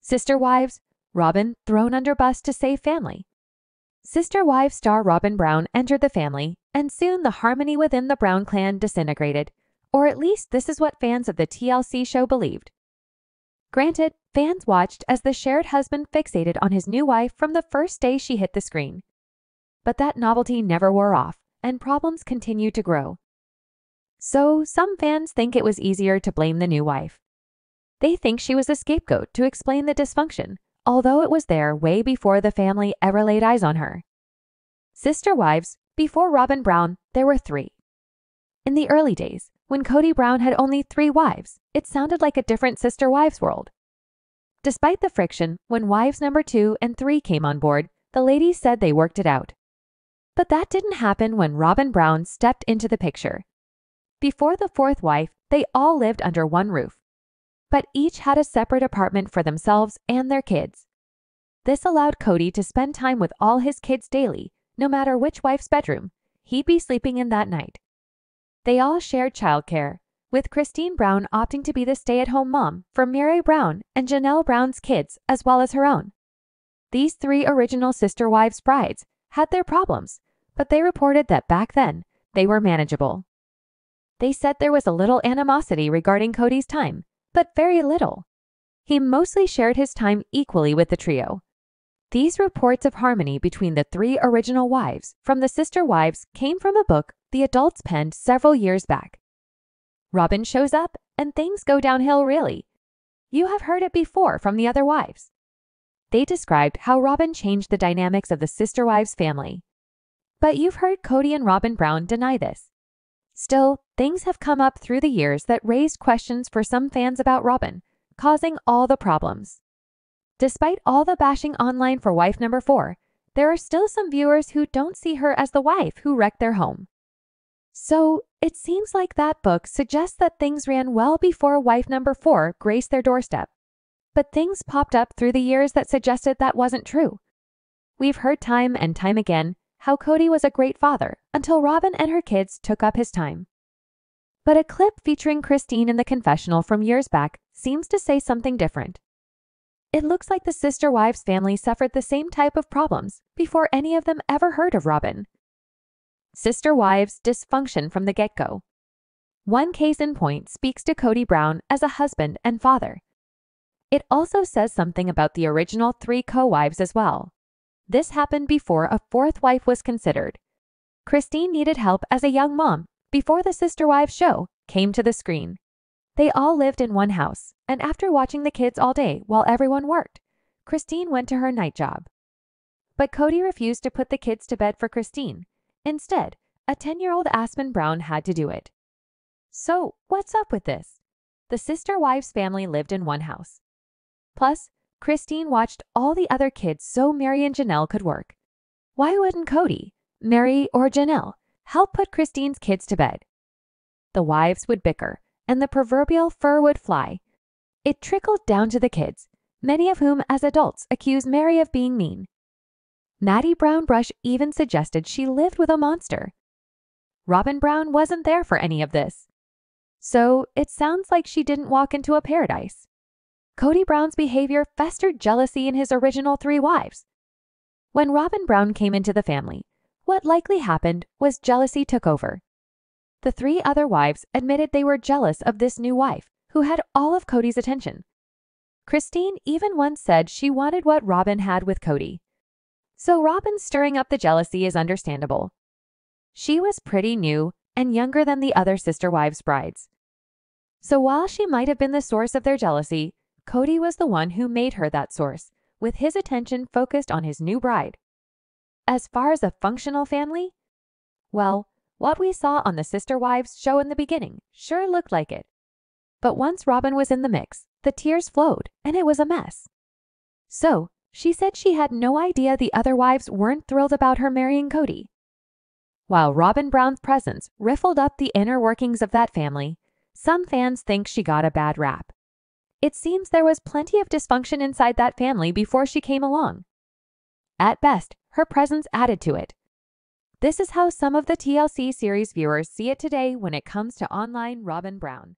Sister Wives, Robyn thrown under bus to save family. Sister Wives star Robyn Brown entered the family, and soon the harmony within the Brown clan disintegrated, or at least this is what fans of the TLC show believed. Granted, fans watched as the shared husband fixated on his new wife from the first day she hit the screen. But that novelty never wore off, and problems continued to grow. So, some fans think it was easier to blame the new wife. They think she was a scapegoat to explain the dysfunction, although it was there way before the family ever laid eyes on her. Sister Wives, before Robyn Brown, there were 3. In the early days, when Kody Brown had only 3 wives, it sounded like a different Sister Wives world. Despite the friction, when wives number 2 and 3 came on board, the ladies said they worked it out. But that didn't happen when Robyn Brown stepped into the picture. Before the 4th wife, they all lived under one roof, but each had a separate apartment for themselves and their kids. This allowed Kody to spend time with all his kids daily, no matter which wife's bedroom he'd be sleeping in that night. They all shared childcare, with Christine Brown opting to be the stay-at-home mom for Mary Brown and Janelle Brown's kids as well as her own. These 3 original Sister Wives brides had their problems, but they reported that back then, they were manageable. They said there was a little animosity regarding Kody's time, but very little. He mostly shared his time equally with the trio. These reports of harmony between the 3 original wives from the Sister Wives came from a book the adults penned several years back. Robyn shows up and things go downhill really. You have heard it before from the other wives. They described how Robyn changed the dynamics of the Sister Wives family. But you've heard Kody and Robyn Brown deny this. Still, things have come up through the years that raised questions for some fans about Robyn, causing all the problems. Despite all the bashing online for wife number 4, there are still some viewers who don't see her as the wife who wrecked their home. So, it seems like that book suggests that things ran well before wife number 4 graced their doorstep. But things popped up through the years that suggested that wasn't true. We've heard time and time again how Kody was a great father until Robyn and her kids took up his time. But a clip featuring Christine in the confessional from years back seems to say something different. It looks like the Sister Wives family suffered the same type of problems before any of them ever heard of Robyn. Sister Wives dysfunction from the get-go. One case in point speaks to Kody Brown as a husband and father. It also says something about the original 3 co-wives as well. This happened before a 4th wife was considered. Christine needed help as a young mom before the Sister Wives show came to the screen. They all lived in one house, and after watching the kids all day while everyone worked, Christine went to her night job. But Kody refused to put the kids to bed for Christine. Instead, a 10-year-old Aspen Brown had to do it. So, what's up with this? The Sister Wives family lived in one house. Plus, Christine watched all the other kids so Mary and Janelle could work. Why wouldn't Kody, Mary, or Janelle help put Christine's kids to bed? The wives would bicker, and the proverbial fur would fly. It trickled down to the kids, many of whom as adults accused Mary of being mean. Maddie Brown Brush even suggested she lived with a monster. Robyn Brown wasn't there for any of this. So it sounds like she didn't walk into a paradise. Kody Brown's behavior festered jealousy in his original 3 wives. When Robyn Brown came into the family, what likely happened was jealousy took over. The 3 other wives admitted they were jealous of this new wife, who had all of Kody's attention. Christine even once said she wanted what Robyn had with Kody. So Robyn stirring up the jealousy is understandable. She was pretty new and younger than the other Sister Wives brides. So while she might have been the source of their jealousy, Kody was the one who made her that source, with his attention focused on his new bride. As far as a functional family, well, what we saw on the Sister Wives show in the beginning sure looked like it. But once Robyn was in the mix, the tears flowed, and it was a mess. So, she said she had no idea the other wives weren't thrilled about her marrying Kody. While Robyn Brown's presence riffled up the inner workings of that family, some fans think she got a bad rap. It seems there was plenty of dysfunction inside that family before she came along. At best, her presence added to it. This is how some of the TLC series viewers see it today when it comes to online Robyn Brown.